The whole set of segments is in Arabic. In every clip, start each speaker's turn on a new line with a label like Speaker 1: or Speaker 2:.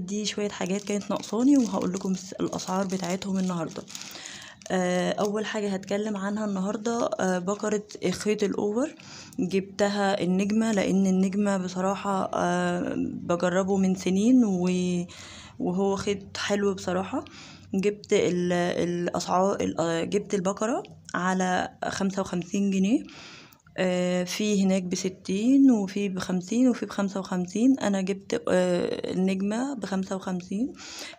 Speaker 1: دي شويه حاجات كانت ناقصاني وهقول لكم الاسعار بتاعتهم النهارده. اول حاجه هتكلم عنها النهارده بقره خيط الاوفر. جبتها النجمه لان النجمه بصراحه بجربه من سنين وهو خيط حلو بصراحه. جبت الاسعار، جبت البقره على 55 جنيه. في هناك ب60 وفي ب50 وفي ب55. انا جبت النجمة ب55.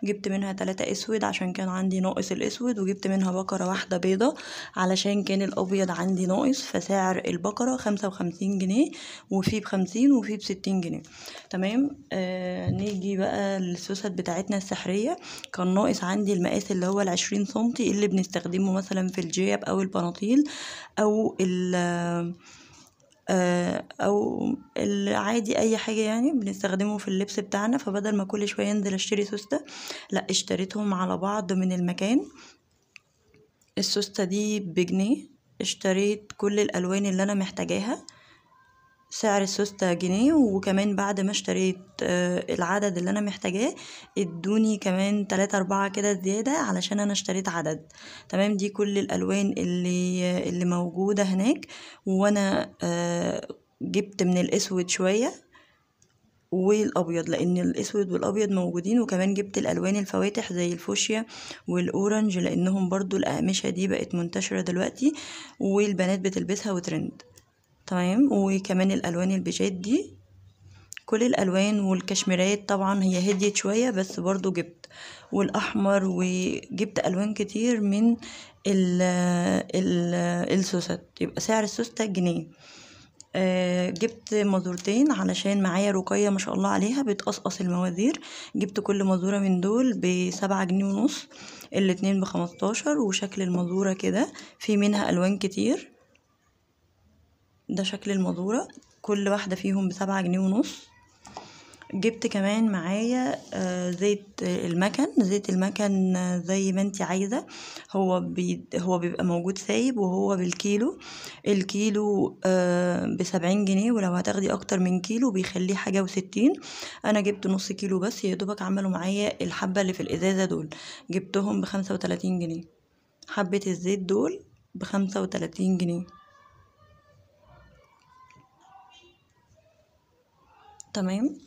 Speaker 1: جبت منها 3 اسود عشان كان عندي ناقص الاسود، وجبت منها بقرة واحدة بيضة علشان كان الابيض عندي ناقص، فسعر البقرة 55 جنيه، وفي ب50 وفي ب60 جنيه. تمام. نيجي بقى للسوست بتاعتنا السحرية. كان ناقص عندي المقاس اللي هو 20 سنتي اللي بنستخدمه مثلا في الجيب او البناطيل او العادي، اي حاجه يعني بنستخدمه في اللبس بتاعنا. فبدل ما كل شويه انزل اشتري سوسته، لا اشتريتهم على بعض من المكان. السوسته دي ب1 جنيه. اشتريت كل الالوان اللي انا محتاجاها. سعر السوسته 1 جنيه، وكمان بعد ما اشتريت العدد اللي انا محتاجاه ادوني كمان 3-4 كده زيادة علشان انا اشتريت عدد. تمام. دي كل الالوان اللي موجودة هناك. وانا جبت من الاسود شوية والابيض لان الاسود والابيض موجودين، وكمان جبت الالوان الفواتح زي الفوشيا والاورنج لانهم برضو الاقمشة دي بقت منتشرة دلوقتي والبنات بتلبسها وترند. تمام. وكمان الالوان البيجات دي، كل الالوان والكشميرات طبعا هي هديت شوية بس برضو جبت، والاحمر، وجبت الوان كتير من السوست. يبقى سعر السوستة 1 جنيه. جبت مازورتين علشان معايا رقية ما شاء الله عليها بتقصقص الموازير. جبت كل مازورة من دول ب7.5 جنيه، الاتنين ب15. وشكل المازورة كده، في منها الوان كتير. ده شكل المازورة، كل واحدة فيهم ب7.5 جنيه. جبت كمان معايا زيت المكن زي ما انتي عايزة. هو بيبقى موجود سايب وهو بالكيلو. الكيلو ب70 جنيه، ولو هتاخدي اكتر من كيلو بيخليه حاجة و60. انا جبت نص كيلو بس، يدوبك عملوا معايا الحبة اللي في الازازة دول، جبتهم ب35 جنيه. حبة الزيت دول ب35 جنيه. تمام.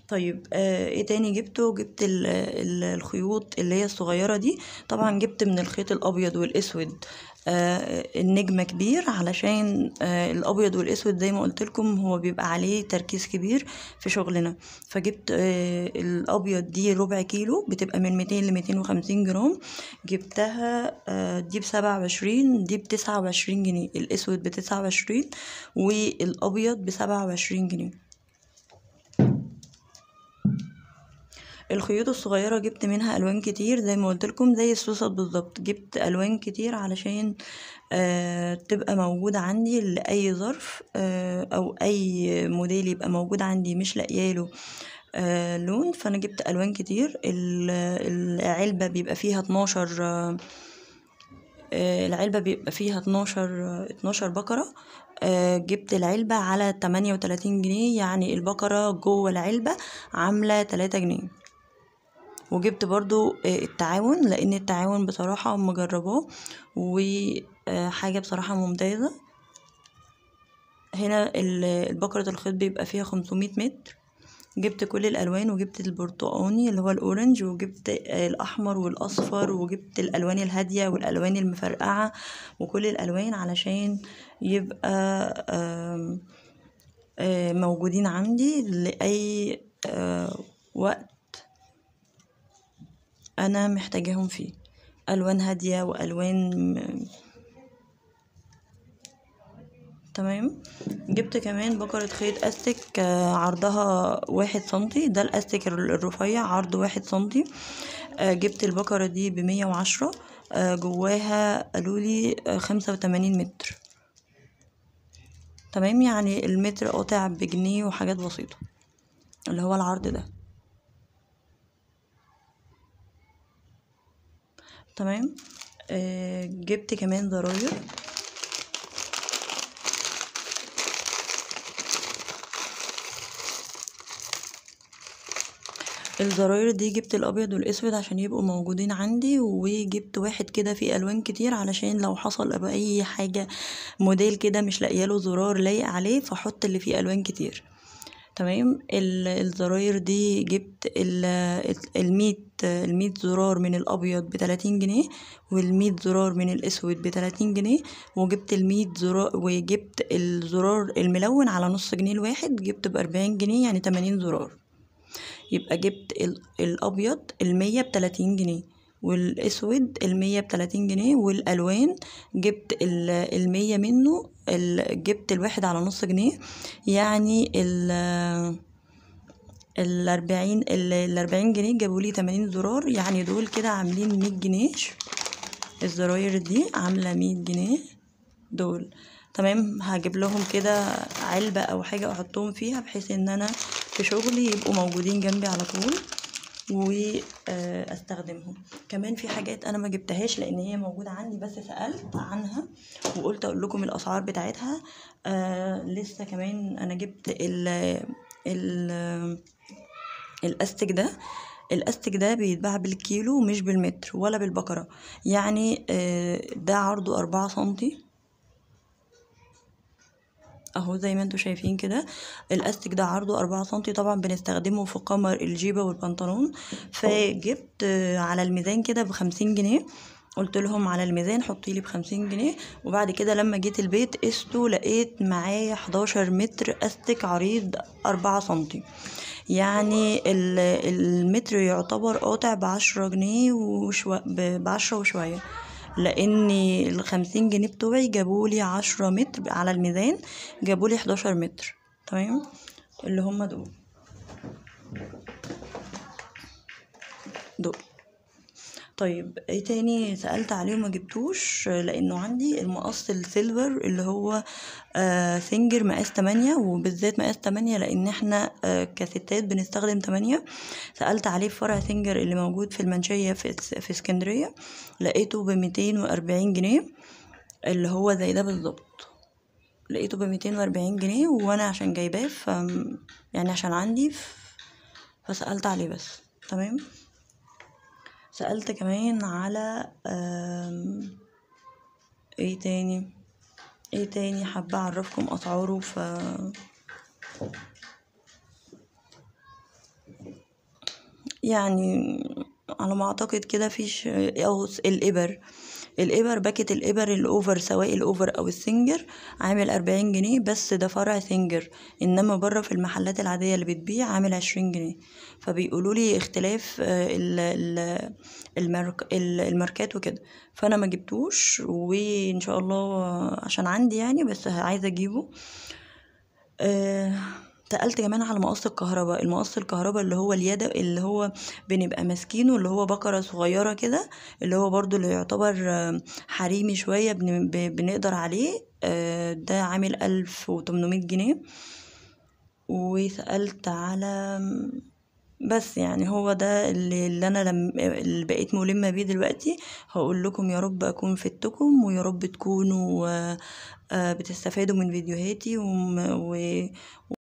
Speaker 1: طيب ايه تاني جبته؟ جبت الخيوط اللي هي الصغيرة دي. طبعا جبت من الخيط الابيض والاسود النجمة كبير علشان الابيض والاسود زي ما قلت لكم هو بيبقى عليه تركيز كبير في شغلنا. فجبت الابيض دي ربع كيلو، بتبقى من 200 ل 250 جرام. جبتها دي ب27، دي ب29 جنيه. الاسود ب29 والابيض ب27 جنيه. الخيوط الصغيرة جبت منها الوان كتير زي ما قلت لكم زي السوست بالظبط. جبت الوان كتير علشان تبقى موجودة عندي لأي ظرف او اي موديل يبقى موجود عندي مش لاقياله لون. فانا جبت الوان كتير. العلبة بيبقى فيها 12 العلبة بيبقى فيها 12 بقرة. جبت العلبة على 38 جنيه، يعني البقرة جوه العلبة عاملة 3 جنيه. وجبت برضو التعاون لان التعاون بصراحة مجرباه وحاجة بصراحة ممتازة. هنا البقرة الخيط بيبقى فيها 500 متر. جبت كل الالوان، وجبت البرتقاني اللي هو الاورنج، وجبت الاحمر والاصفر، وجبت الالوان الهادية والالوان المفرقعة وكل الالوان علشان يبقى موجودين عندي لاي وقت انا محتاجاهم فيه. الوان هادية والوان تمام. جبت كمان بقرة خيط استك عرضها 1 سنتي. ده الاستك الرفيع عرض 1 سنتي. جبت البقرة دي ب110. جواها قالولي 85 متر. تمام. يعني المتر قاطع ب1 جنيه وحاجات بسيطة اللي هو العرض ده. تمام. جبت كمان زراير. الزراير دي جبت الابيض والاسود عشان يبقوا موجودين عندي، وجبت واحد كده فيه الوان كتير علشان لو حصل ابقى اي حاجه موديل كده مش لاقيه له زرار لايق عليه فاحط اللي فيه الوان كتير. تمام. الزراير دي جبت المية زرار من الابيض ب30 جنيه، والمية زرار من الاسود ب30 جنيه، وجبت المية زرار، وجبت الزرار الملون على نص جنيه الواحد، جبت ب40 جنيه يعني 80 زرار. يبقى جبت الابيض 100 ب30 جنيه، والاسود 100 ب30 جنيه، والالوان جبت 100 منه، جبت الواحد على نص جنيه، يعني ال40 جنيه جابولي 80 زرار، يعني دول كده عاملين 100 جنيه. الزراير دي عاملة 100 جنيه دول. تمام. هجيب لهم كده علبة او حاجة احطهم فيها بحيث ان انا في شغلي يبقوا موجودين جنبي على طول واستخدمهم. كمان في حاجات انا ما جبتهاش لان هي موجودة عندي بس سألت عنها وقلت اقول لكم الاسعار بتاعتها. لسه كمان انا جبت الاستك ده. الاستك ده بيتباع بالكيلو مش بالمتر ولا بالبكرة، يعني ده عرضه 4 سنتي اهو زي ما انتوا شايفين كده. الاستك ده عرضه 4 سنتي، طبعا بنستخدمه في قمر الجيبة والبنطلون. فجبت على الميزان كده ب50 جنيه، قلت لهم على الميزان حطيلي ب50 جنيه. وبعد كده لما جيت البيت قسته لقيت معايا 11 متر استك عريض 4 سنتي، يعني المتر يعتبر قاطع ب10 جنيه ب10 وشوية، لان ال50 جنيه بتوعي جابولي 10 متر على الميزان، جابولي 11 متر. تمام. اللي هم دول. طيب ايه تاني سألت عليه وما جبتوش؟ لانه عندي المقص السيلفر اللي هو سنجر مقاس 8، وبالذات مقاس 8 لان احنا كستات بنستخدم 8. سألت عليه في فرع سنجر اللي موجود في المنشية في اسكندرية، لقيته ب240 جنيه، اللي هو زي ده بالظبط، لقيته ب240 جنيه. وانا عشان جايباه يعني عشان عندي فسألت عليه بس. تمام. سألت كمان على ايه تاني حابة اعرفكم اسعاره. يعني على ما اعتقد كده فيش. او الابر باكت الابر الاوفر سواء الاوفر او السنجر عامل 40 جنيه، بس ده فرع سنجر، انما بره في المحلات العادية اللي بتبيع عامل 20 جنيه. فبيقولوا لي اختلاف الماركات وكده، فانا ما جبتوش وان شاء الله عشان عندي يعني، بس عايزة اجيبه. سألت كمان على مقص الكهرباء. المقص الكهرباء اللي هو اليد اللي هو بنبقى ماسكينه، اللي هو بكرة صغيرة كده، اللي هو برضو اللي يعتبر حريمي شوية بنقدر عليه. ده عامل 1800 جنيه. وسألت على بس يعني هو ده اللي انا اللي بقيت ملمة بيه دلوقتي. هقول لكم يا رب اكون فدتكم، ويا رب تكونوا بتستفادوا من فيديوهاتي